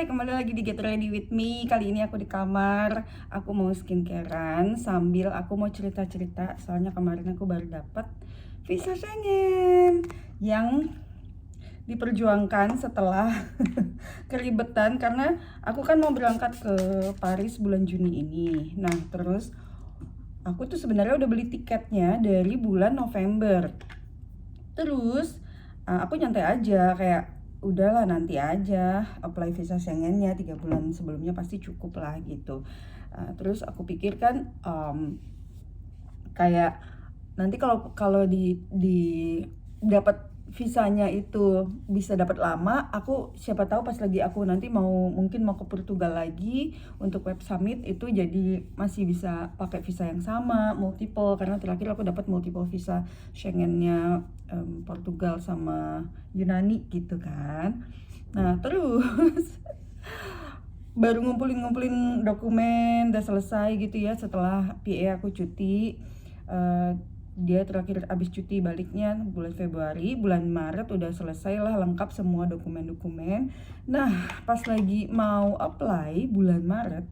Hai, kembali lagi di Get Ready With Me. Kali ini aku di kamar. Aku mau skincarean sambil aku mau cerita-cerita. Soalnya kemarin aku baru dapat visa Schengen yang diperjuangkan setelah keribetan. Karena aku kan mau berangkat ke Paris bulan Juni ini. Nah, terus aku tuh sebenarnya udah beli tiketnya dari bulan November. Terus aku nyantai aja kayak udahlah nanti aja apply visa Schengennya 3 bulan sebelumnya pasti cukup lah gitu. Terus aku pikir kan kayak nanti kalau kalau di dapat visanya itu bisa dapat lama, aku siapa tahu pas lagi aku nanti mungkin mau ke Portugal lagi untuk web summit itu jadi masih bisa pakai visa yang sama multiple, karena terakhir aku dapat multiple visa Schengennya Portugal sama Yunani gitu kan. Nah terus baru ngumpulin dokumen udah selesai gitu ya setelah PA aku cuti. Dia terakhir abis cuti baliknya bulan Februari, bulan Maret udah selesai lah lengkap semua dokumen-dokumen. Nah pas lagi mau apply bulan Maret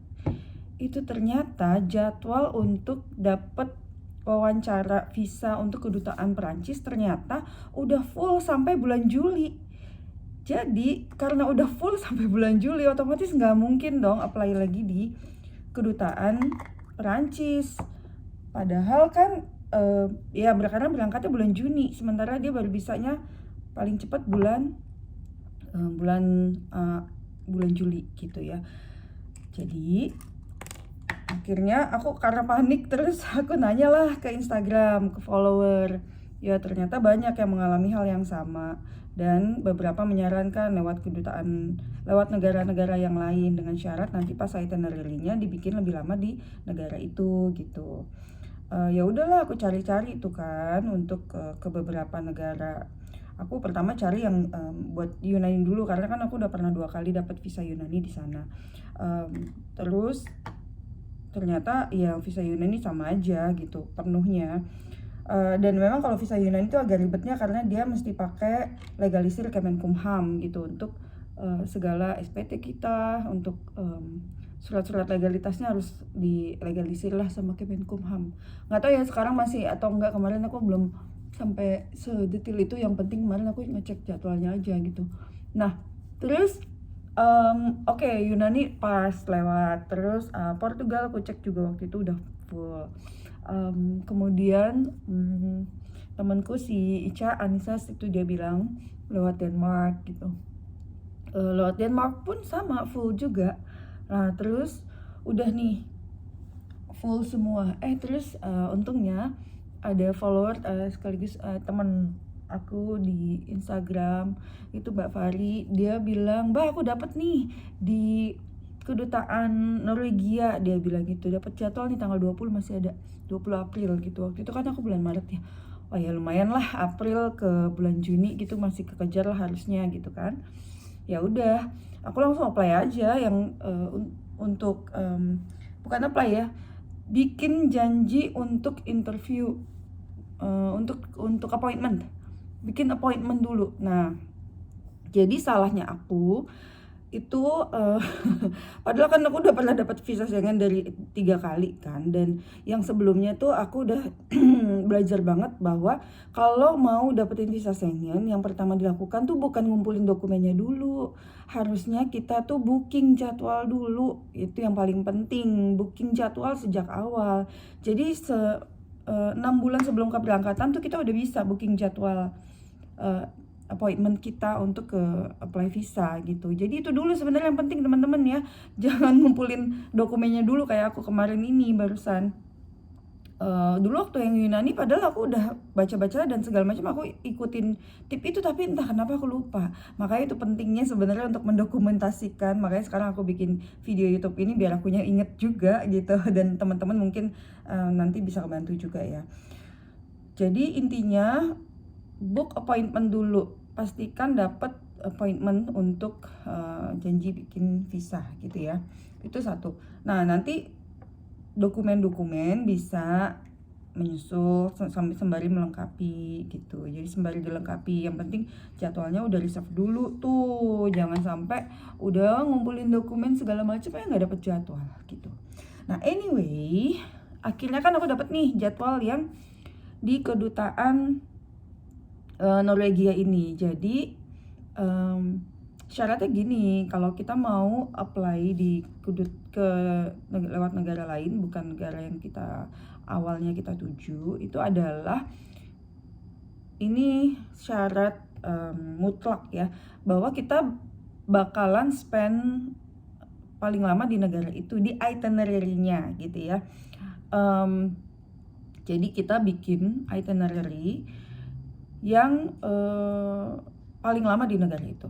itu ternyata jadwal untuk dapet wawancara visa untuk kedutaan Perancis ternyata udah full sampai bulan Juli. Jadi karena udah full sampai bulan Juli, otomatis nggak mungkin dong apply lagi di kedutaan Perancis. Padahal kan ya karena berangkatnya bulan Juni, sementara dia baru bisanya paling cepat bulan Juli gitu ya. Jadi akhirnya aku karena panik terus aku nanyalah ke Instagram, ke follower. Ya ternyata banyak yang mengalami hal yang sama dan beberapa menyarankan lewat negara-negara yang lain dengan syarat nanti pas itinerary-nya dibikin lebih lama di negara itu gitu. Ya udahlah aku cari-cari itu kan untuk ke beberapa negara. Aku pertama cari yang buat Yunani dulu karena kan aku udah pernah 2 kali dapat visa Yunani di sana. Terus ternyata ya visa Yunani sama aja gitu penuhnya. Dan memang kalau visa Yunani itu agak ribetnya karena dia mesti pakai legalisir Kemenkumham gitu untuk segala SPT kita, untuk surat-surat legalitasnya harus dilegalisir lah sama Kemenkumham. Nggak tahu ya sekarang masih atau enggak, kemarin aku belum sampai sedetil itu, yang penting kemarin aku ngecek jadwalnya aja gitu. Nah terus oke, Yunani pas lewat, terus Portugal aku cek juga waktu itu udah full. Kemudian temanku si Ica Anisas itu dia bilang lewat Denmark gitu. Lewat Denmark pun sama full juga. Nah terus udah nih full semua. Terus untungnya ada follower sekaligus teman aku di Instagram itu Mbak Fari, dia bilang Mbak aku dapat nih di kedutaan Norwegia, dia bilang gitu dapat jadwal nih tanggal 20, masih ada 20 April gitu. Waktu itu kan aku bulan Maret ya, oh ya lumayan lah, April ke bulan Juni gitu masih kekejar lah harusnya gitu kan. Ya udah aku langsung apply aja yang untuk bukan apply ya, bikin janji untuk interview, untuk appointment, bikin appointment dulu. Nah jadi salahnya aku itu padahal kan aku udah pernah dapat visa Schengen dari 3 kali kan, dan yang sebelumnya tuh aku udah belajar banget bahwa kalau mau dapetin visa Schengen yang pertama dilakukan tuh bukan ngumpulin dokumennya dulu, harusnya kita tuh booking jadwal dulu. Itu yang paling penting, booking jadwal sejak awal. Jadi 6 bulan sebelum keberangkatan tuh kita udah bisa booking jadwal appointment kita untuk ke apply visa gitu. Jadi itu dulu sebenarnya yang penting teman-teman ya. Jangan ngumpulin dokumennya dulu kayak aku kemarin ini barusan. Dulu waktu yang Yunani padahal aku udah baca-baca dan segala macam, aku ikutin tip itu, tapi entah kenapa aku lupa. Makanya itu pentingnya sebenarnya untuk mendokumentasikan. Makanya sekarang aku bikin video YouTube ini biar akunya inget juga gitu dan teman-teman mungkin nanti bisa kebantu juga ya. Jadi intinya book appointment dulu, pastikan dapat appointment untuk janji bikin visa gitu ya. Itu satu. Nah nanti dokumen-dokumen bisa menyusul sambil sembari melengkapi gitu. Jadi sembari dilengkapi, yang penting jadwalnya udah reserve dulu tuh, jangan sampai udah ngumpulin dokumen segala macam ya nggak dapet jadwal gitu. Nah anyway, akhirnya kan aku dapet nih jadwal yang di kedutaan Norwegia ini. Jadi syaratnya gini, kalau kita mau apply lewat negara lain, bukan negara yang awalnya kita tuju, itu adalah ini syarat mutlak ya, bahwa kita bakalan spend paling lama di negara itu, di itinerary-nya gitu ya. Jadi kita bikin itinerary yang paling lama di negara itu.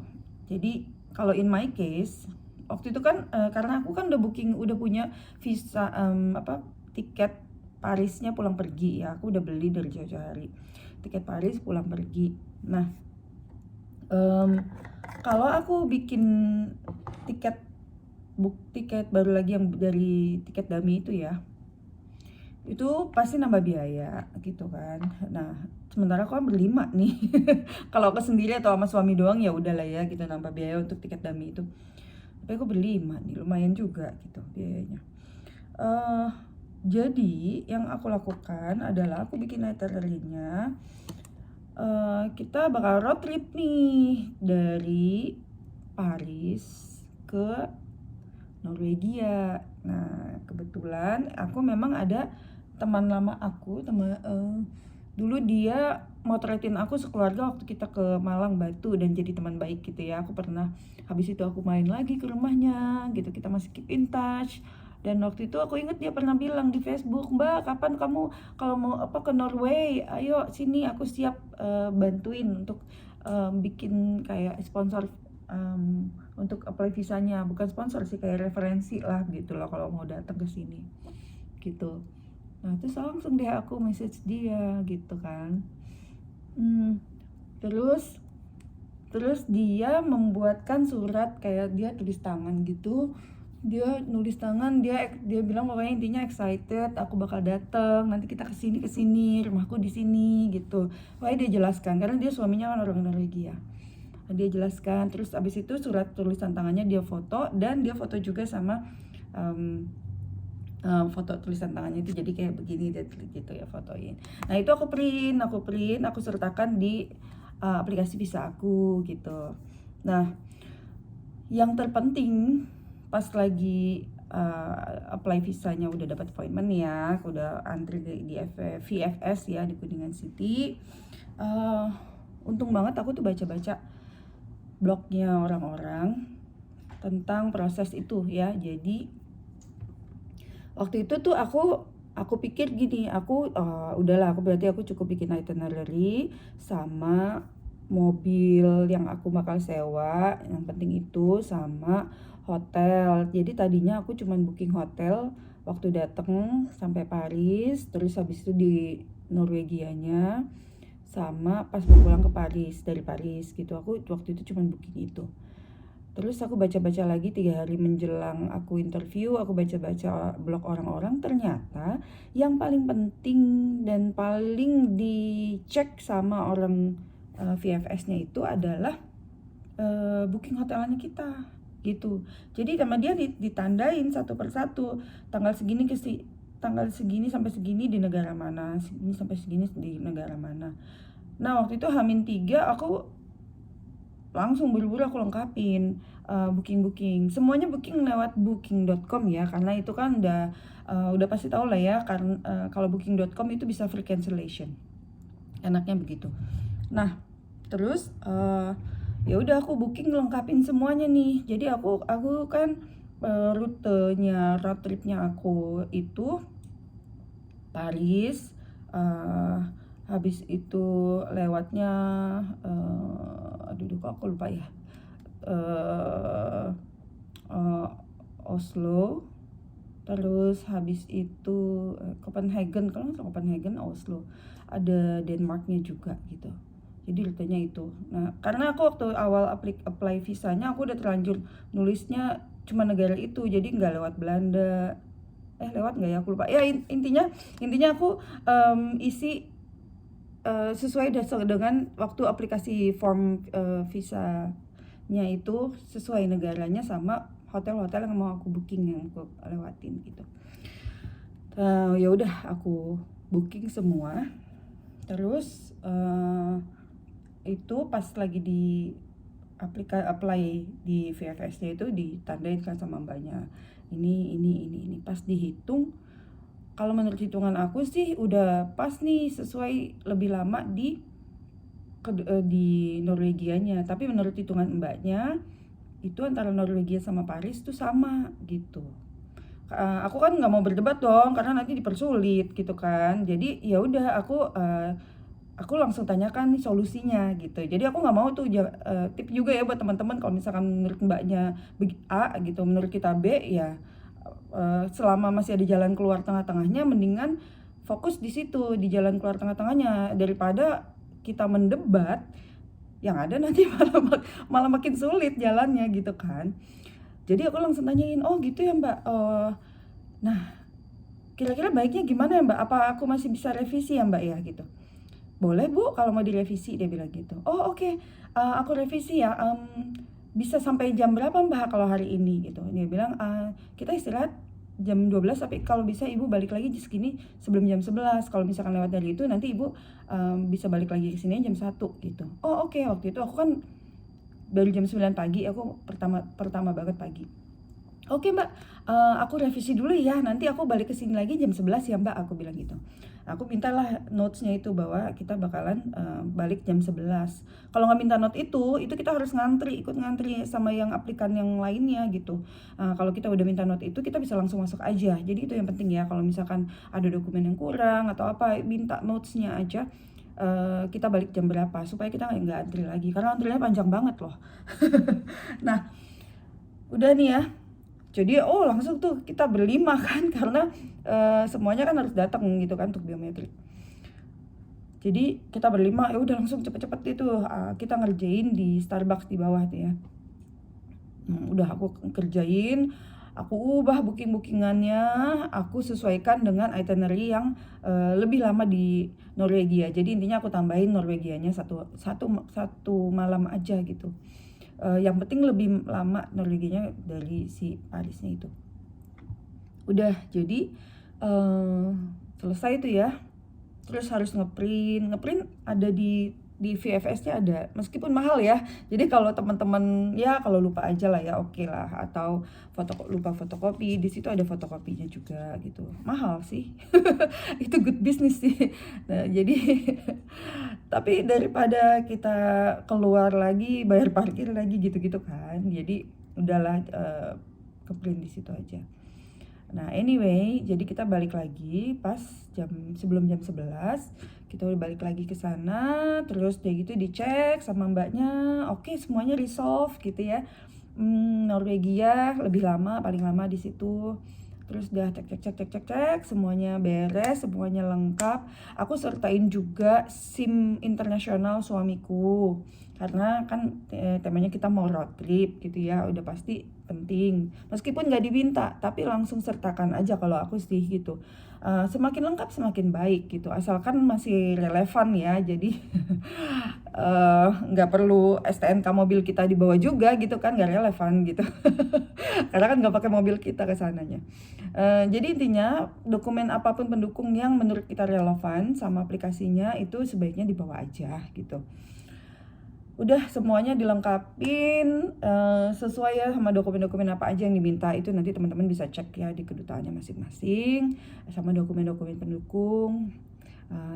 Jadi kalau in my case waktu itu kan karena aku kan udah punya visa tiket Parisnya pulang pergi ya, aku udah beli dari jauh-jauh hari tiket Paris pulang pergi. Nah kalau aku bikin tiket baru lagi yang dari tiket dummy itu ya, itu pasti nambah biaya gitu kan. Nah sementara aku kan berlima nih kalau aku sendiri atau sama suami doang ya udahlah ya gitu, nambah biaya untuk tiket dummy itu. Tapi aku berlima nih, lumayan juga gitu biayanya. Jadi yang aku lakukan adalah aku bikin itinerary-nya. Kita bakal road trip nih dari Paris ke Norwegia. Nah kebetulan aku memang ada teman lama aku, dulu dia motretin aku sekeluarga waktu kita ke Malang Batu dan jadi teman baik gitu ya. Aku pernah, habis itu aku main lagi ke rumahnya gitu, kita masih keep in touch. Dan waktu itu aku inget dia pernah bilang di Facebook, "Mbak, kapan kamu kalau mau ke Norway, ayo sini, aku siap bantuin untuk bikin kayak sponsor untuk apply visanya." Bukan sponsor sih, kayak referensi lah gitu loh kalau mau datang ke sini gitu. Nah terus langsung deh aku message dia gitu kan. Terus dia membuatkan surat, kayak dia tulis tangan gitu. Dia nulis tangan, dia bilang pokoknya intinya excited, aku bakal datang, nanti kita kesini, rumahku di sini gitu. Pokoknya dia jelaskan, karena dia suaminya kan orang Norwegia. Dia jelaskan, terus abis itu surat tulisan tangannya dia foto, dan dia foto juga sama foto tulisan tangannya itu, jadi kayak begini gitu ya, fotoin. Nah itu aku print, aku sertakan di aplikasi visa aku gitu. Nah yang terpenting pas lagi apply visanya udah dapat appointment ya, aku udah antri di VFS ya di Kuningan City. Untung banget aku tuh baca-baca blognya orang-orang tentang proses itu ya. Jadi waktu itu tuh aku pikir gini, udahlah, berarti aku cukup bikin itinerary sama mobil yang aku bakal sewa, yang penting itu, sama hotel. Jadi tadinya aku cuman booking hotel waktu dateng sampai Paris, terus habis itu di Norwegianya, sama pas mau pulang ke Paris, dari Paris gitu. Aku waktu itu cuman booking itu. Terus aku baca-baca lagi 3 hari menjelang aku interview, aku baca-baca blog orang-orang, ternyata yang paling penting dan paling dicek sama orang VFS-nya itu adalah booking hotelnya kita gitu. Jadi sama dia ditandain satu persatu, tanggal segini sampai segini di negara mana, segini sampai segini di negara mana. Nah waktu itu H-3 aku langsung buru-buru aku lengkapin booking, semuanya booking lewat booking.com ya, karena itu kan udah pasti tahu lah ya, karena kalau booking.com itu bisa free cancellation, enaknya begitu. Nah terus ya udah aku booking lengkapin semuanya nih. Jadi aku kan road tripnya aku itu Paris, habis itu lewatnya kok aku lupa ya, Oslo, terus habis itu Copenhagen, kalau nggak Copenhagen, Oslo, ada Denmarknya juga gitu. Jadi rutenya itu. Nah karena aku waktu awal apply visanya aku udah terlanjur nulisnya cuma negara itu, jadi nggak lewat Belanda lewat nggak ya, aku lupa ya. Intinya aku isi sesuai dengan waktu aplikasi form visanya itu, sesuai negaranya sama hotel-hotel yang mau aku booking, yang aku lewatin gitu. Ya udah aku booking semua. Terus itu pas lagi di apply di VFS-nya itu ditandain kan sama mbaknya, ini pas dihitung, kalau menurut hitungan aku sih udah pas nih, sesuai lebih lama di Norwegianya, tapi menurut hitungan mbaknya itu antara Norwegia sama Paris tuh sama gitu. Aku kan nggak mau berdebat dong karena nanti dipersulit gitu kan, jadi ya udah aku langsung tanyakan nih solusinya gitu. Jadi aku nggak mau tuh tip juga ya buat teman-teman, kalau misalkan menurut mbaknya A gitu, menurut kita B, ya selama masih ada jalan keluar tengah-tengahnya, mendingan fokus di situ, di jalan keluar tengah-tengahnya, daripada kita mendebat yang ada nanti malah makin sulit jalannya gitu kan. Jadi aku langsung tanyain, oh gitu ya mbak, nah kira-kira baiknya gimana ya mbak, apa aku masih bisa revisi ya mbak ya gitu. Boleh bu kalau mau direvisi, dia bilang gitu. Oh oke, aku revisi ya, bisa sampai jam berapa mbak kalau hari ini gitu. Dia bilang kita istirahat jam 12, tapi kalau bisa ibu balik lagi segini sebelum jam 11. Kalau misalkan lewat dari itu nanti ibu bisa balik lagi ke sini jam 1 gitu. Oh oke, waktu itu aku kan dari jam 9 pagi, aku pertama banget pagi. Oke mbak, aku revisi dulu ya, nanti aku balik ke sini lagi jam 11 ya mbak, aku bilang gitu. Aku mintalah notesnya itu bahwa kita bakalan balik jam 11. Kalau nggak minta note itu kita harus ikut ngantri sama yang aplikan yang lainnya gitu. Kalau kita udah minta note itu, kita bisa langsung masuk aja. Jadi itu yang penting ya, kalau misalkan ada dokumen yang kurang atau apa, minta notesnya aja. Kita balik jam berapa supaya kita nggak antri lagi, karena antrinya panjang banget loh. Nah udah nih ya, jadi langsung tuh kita berlima kan, karena semuanya kan harus datang gitu kan untuk biometrik. Jadi kita berlima, ya udah langsung cepet-cepet itu kita ngerjain di Starbucks di bawah tuh ya. Udah aku kerjain, aku ubah bookingannya, aku sesuaikan dengan itinerary yang lebih lama di Norwegia. Jadi intinya aku tambahin Norwegianya satu malam aja gitu. Yang penting lebih lama Norwegianya dari si Parisnya itu. Udah, jadi selesai itu ya. Terus harus ngeprint ada di VFS-nya ada, meskipun mahal ya. Jadi kalau teman-teman ya kalau lupa aja lah ya, oke lah. Atau lupa fotokopi, di situ ada fotokopinya juga gitu. Mahal sih. Itu good business sih. Nah, jadi tapi daripada kita keluar lagi bayar parkir lagi gitu-gitu kan, jadi udahlah ke print di situ aja. Nah anyway, jadi kita balik lagi pas sebelum jam 11, kita udah balik lagi ke sana. Terus dia gitu dicek sama mbaknya, oke semuanya resolve gitu ya. Norwegia lebih lama, paling lama di situ. Terus udah cek semuanya beres, semuanya lengkap. Aku sertain juga SIM internasional suamiku, karena kan temanya kita mau road trip gitu ya, udah pasti penting. Meskipun nggak diminta, tapi langsung sertakan aja kalau aku sih gitu. Semakin lengkap semakin baik gitu, asalkan masih relevan ya. Jadi nggak perlu STNK mobil kita dibawa juga gitu kan, nggak relevan gitu. Karena kan nggak pakai mobil kita ke sananya. Jadi intinya dokumen apapun pendukung yang menurut kita relevan sama aplikasinya itu sebaiknya dibawa aja gitu. Udah semuanya dilengkapin sesuai ya sama dokumen-dokumen apa aja yang diminta. Itu nanti teman-teman bisa cek ya di kedutaannya masing-masing sama dokumen-dokumen pendukung.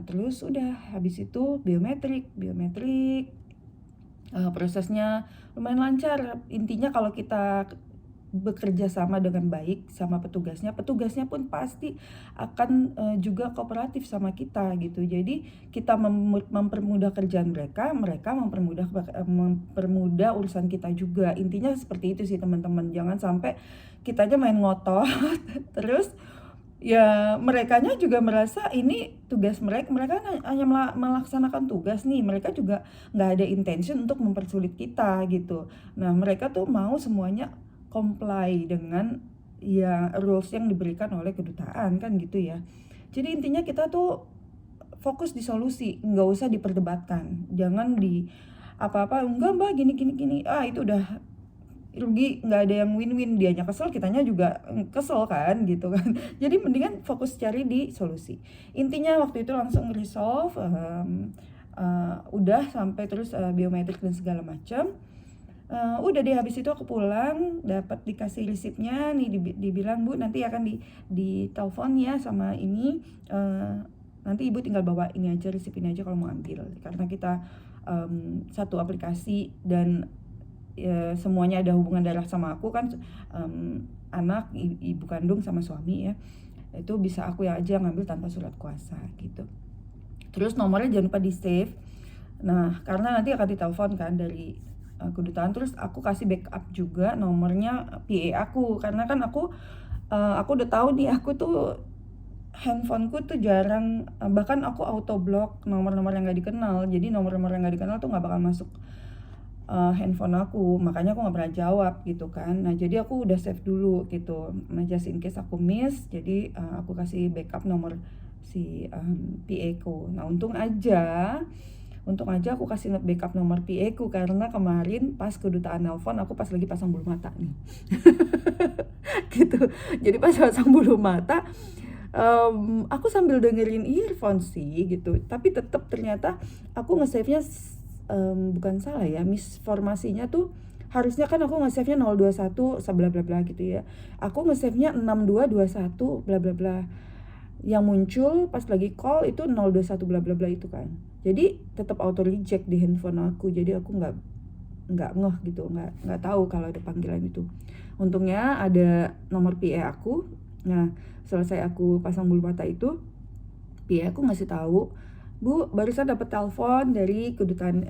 Terus udah habis itu biometrik prosesnya lumayan lancar. Intinya kalau kita bekerja sama dengan baik sama petugasnya pun pasti akan juga kooperatif sama kita gitu. Jadi kita mempermudah kerjaan mereka mempermudah urusan kita juga. Intinya seperti itu sih teman-teman, jangan sampai kitanya main ngotot terus ya merekanya juga merasa ini tugas mereka hanya melaksanakan tugas nih, mereka juga nggak ada intention untuk mempersulit kita gitu. Nah mereka tuh mau semuanya comply dengan ya rules yang diberikan oleh kedutaan kan gitu ya. Jadi intinya kita tuh fokus di solusi, nggak usah diperdebatkan, jangan di apa-apa enggak mbak gini gini gini, itu udah rugi, nggak ada yang win-win, dianya kesel kitanya juga kesel kan gitu kan. Jadi mendingan fokus cari di solusi. Intinya waktu itu langsung resolve, udah sampai terus biometrik dan segala macam. Udah deh, habis itu aku pulang dapat dikasih resipnya nih, dibilang bu nanti akan di telepon ya sama ini, nanti ibu tinggal bawa ini aja, resip ini aja kalau mau ambil, karena kita satu aplikasi dan ya, semuanya ada hubungan darah sama aku kan, anak, ibu kandung sama suami ya, itu bisa aku ya aja ngambil tanpa surat kuasa gitu. Terus nomornya jangan lupa di save. Nah karena nanti akan ditelepon kan dari kedutaan, terus aku kasih backup juga nomornya PA aku, karena kan aku udah tahu nih, aku tuh handphoneku tuh jarang, bahkan aku auto block nomor-nomor yang gak dikenal. Jadi nomor-nomor yang gak dikenal tuh gak bakal masuk handphone aku, makanya aku nggak pernah jawab gitu kan. Nah jadi aku udah save dulu gitu, nah just in case aku miss, jadi aku kasih backup nomor si PA ku. Nah untung aja aku kasih backup nomor PA ku, karena kemarin pas kedutaan nelpon aku pas lagi pasang bulu mata nih. Gitu, jadi pas pasang bulu mata aku sambil dengerin earphone sih gitu, tapi tetap ternyata aku nge-save-nya bukan salah ya, misformasinya tuh harusnya kan aku nge-save-nya 021 bla bla bla gitu ya. Aku nge-save-nya 6221 bla bla bla. Yang muncul pas lagi call itu 021 bla bla bla itu kan. Jadi tetap auto reject di handphone aku. Jadi aku nggak ngeh gitu, nggak tahu kalau ada panggilan itu. Untungnya ada nomor PA aku. Nah, selesai aku pasang bulu mata itu, PA aku ngasih tahu, Bu, barusan dapat telepon dari kedutaan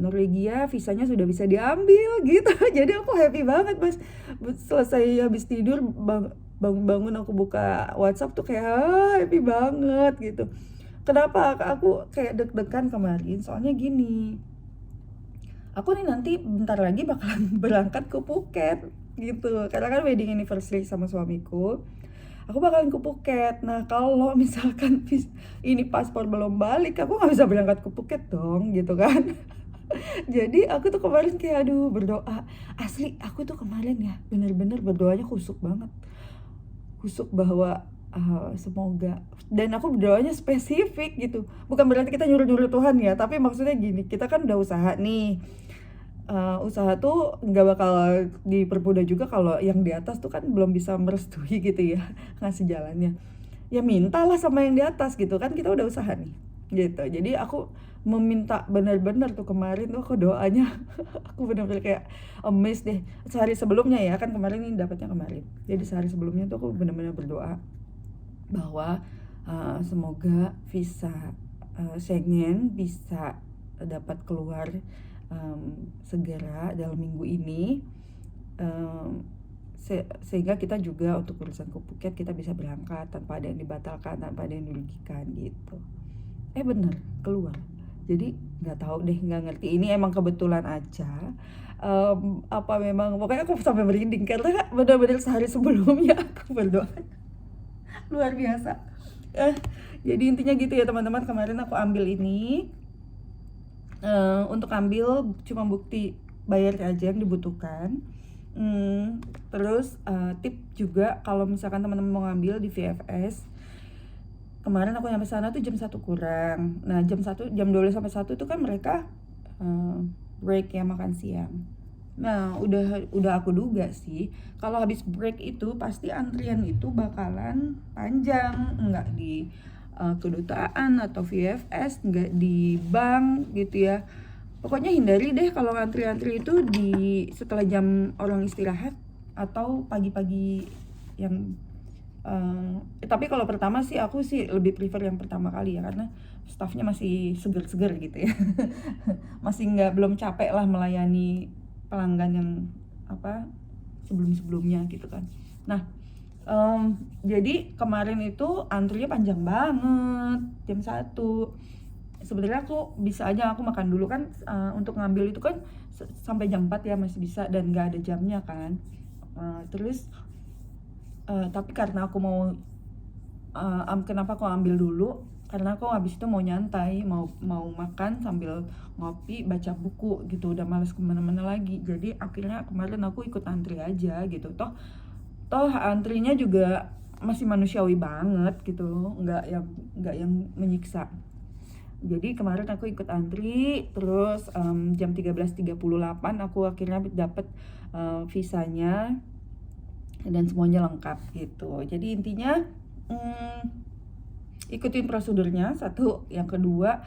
Norwegia, visanya sudah bisa diambil gitu. Jadi aku happy banget pas selesai habis tidur, bangun aku buka WhatsApp tuh kayak happy banget gitu. Kenapa aku kayak deg-degan kemarin? Soalnya gini, aku nih nanti bentar lagi bakalan berangkat ke Phuket gitu, karena kan wedding anniversary sama suamiku. Aku bakalan ke Phuket. Nah kalau misalkan ini paspor belum balik, aku nggak bisa berangkat ke Phuket dong gitu kan. Jadi aku tuh kemarin kayak aduh berdoa, asli aku tuh kemarin ya bener-bener berdoanya khusuk banget, khusuk bahwa semoga, dan aku berdoanya spesifik gitu, bukan berarti kita nyuruh-nyuruh Tuhan ya, tapi maksudnya gini, kita kan udah usaha nih, usaha tuh nggak bakal dipermudah juga kalau yang di atas tuh kan belum bisa merestui gitu ya, ngasih jalannya. Ya mintalah sama yang di atas gitu kan, kita udah usaha nih gitu. Jadi aku meminta benar-benar tuh kemarin tuh aku doanya aku benar-benar kayak amazed deh. Sehari sebelumnya ya kan, kemarin ini dapatnya kemarin. Jadi sehari sebelumnya tuh aku benar-benar berdoa bahwa semoga visa Schengen bisa dapat keluar segera dalam minggu ini, sehingga kita juga untuk urusan ke Phuket kita bisa berangkat tanpa ada yang dibatalkan, tanpa ada yang dirugikan gitu. Bener keluar. Jadi nggak tahu deh, nggak ngerti ini emang kebetulan aja apa memang, pokoknya aku sampai merinding karena benar-benar sehari sebelumnya aku berdoa luar biasa. Jadi intinya gitu ya teman-teman, kemarin aku ambil ini untuk ambil cuma bukti bayar aja yang dibutuhkan. Terus tip juga kalau misalkan teman-teman mau ngambil di VFS, kemarin aku nyampe sana tuh jam 1 kurang. Nah jam 12 sampai 1 tuh kan mereka break ya, makan siang. Nah udah aku duga sih kalau habis break itu pasti antrian itu bakalan panjang, nggak di kedutaan atau VFS, nggak di bank gitu ya. Pokoknya hindari deh kalau ngantri-ngantri itu di setelah jam orang istirahat atau pagi-pagi yang tapi kalau pertama sih aku sih lebih prefer yang pertama kali ya, karena staffnya masih seger-seger gitu ya. Masih belum capek lah melayani pelanggan yang sebelum-sebelumnya gitu kan. Nah jadi kemarin itu antrinya panjang banget jam 1. Sebenarnya aku bisa aja aku makan dulu kan, untuk ngambil itu kan sampai jam 4 ya masih bisa dan nggak ada jamnya kan. Terus Tapi karena aku mau kenapa aku ambil dulu, karena aku habis itu mau nyantai, mau makan sambil ngopi, baca buku gitu, udah males kemana-mana lagi. Jadi akhirnya kemarin aku ikut antri aja gitu. Toh antrinya juga masih manusiawi banget gitu, nggak yang menyiksa. Jadi kemarin aku ikut antri, terus jam 13.38 aku akhirnya dapet visanya dan semuanya lengkap gitu. Jadi intinya ikutin prosedurnya, satu. Yang kedua,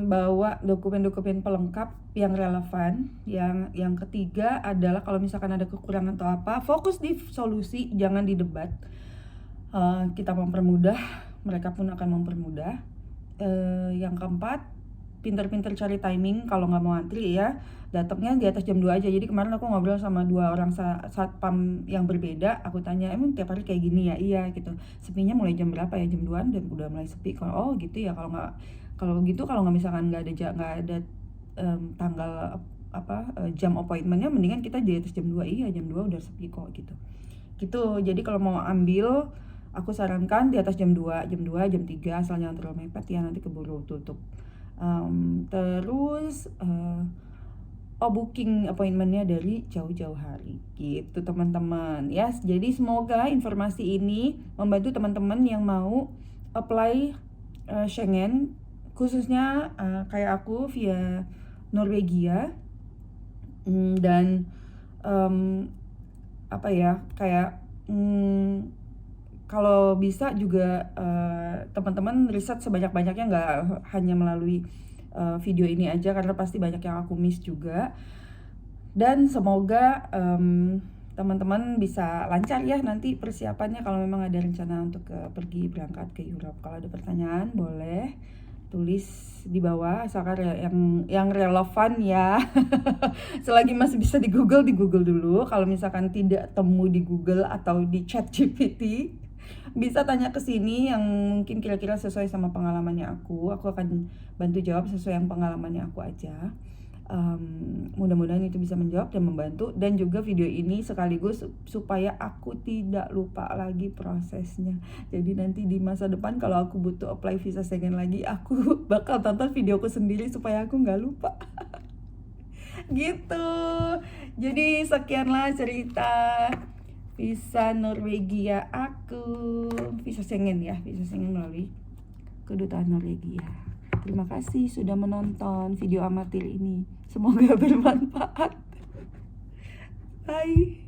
bawa dokumen-dokumen pelengkap yang relevan. Yang ketiga adalah kalau misalkan ada kekurangan atau apa, fokus di solusi, jangan di debat. Kita mempermudah, mereka pun akan mempermudah. Yang keempat, pinter-pinter cari timing kalau nggak mau antri ya, datangnya di atas jam 2 aja. Jadi kemarin aku ngobrol sama 2 orang satpam yang berbeda, aku tanya, emang tiap hari kayak gini ya? Iya gitu. Sepinya mulai jam berapa ya? Jam 2-an dan udah mulai sepi. Oh gitu ya, kalau gitu, kalau nggak misalkan nggak ada tanggal jam appointmentnya, mendingan kita di atas jam 2. Iya, jam 2 udah sepi kok gitu. Jadi kalau mau ambil, aku sarankan di atas jam 2, jam 3, asal jangan terlalu mepet ya, nanti keburu tutup. Terus booking appointmentnya dari jauh-jauh hari gitu teman-teman ya. Jadi semoga informasi ini membantu teman-teman yang mau apply Schengen, khususnya kayak aku via Norwegia. Dan kalau bisa juga teman-teman riset sebanyak-banyaknya, nggak hanya melalui video ini aja, karena pasti banyak yang aku miss juga. Dan semoga teman-teman bisa lancar ya nanti persiapannya kalau memang ada rencana untuk pergi berangkat ke Europe. Kalau ada pertanyaan boleh tulis di bawah, asalkan yang relevan ya. Selagi masih bisa di Google dulu. Kalau misalkan tidak temu di Google atau di ChatGPT, bisa tanya ke sini yang mungkin kira-kira sesuai sama pengalamannya aku akan bantu jawab sesuai yang pengalamannya aku aja. Mudah-mudahan itu bisa menjawab dan membantu, dan juga video ini sekaligus supaya aku tidak lupa lagi prosesnya. Jadi nanti di masa depan kalau aku butuh apply visa Schengen lagi, aku bakal tonton videoku sendiri supaya aku nggak lupa. Gitu. Jadi sekianlah cerita visa Norwegia aku, visa Schengen melalui kedutaan Norwegia. Terima kasih sudah menonton video amatir ini. Semoga bermanfaat. Bye.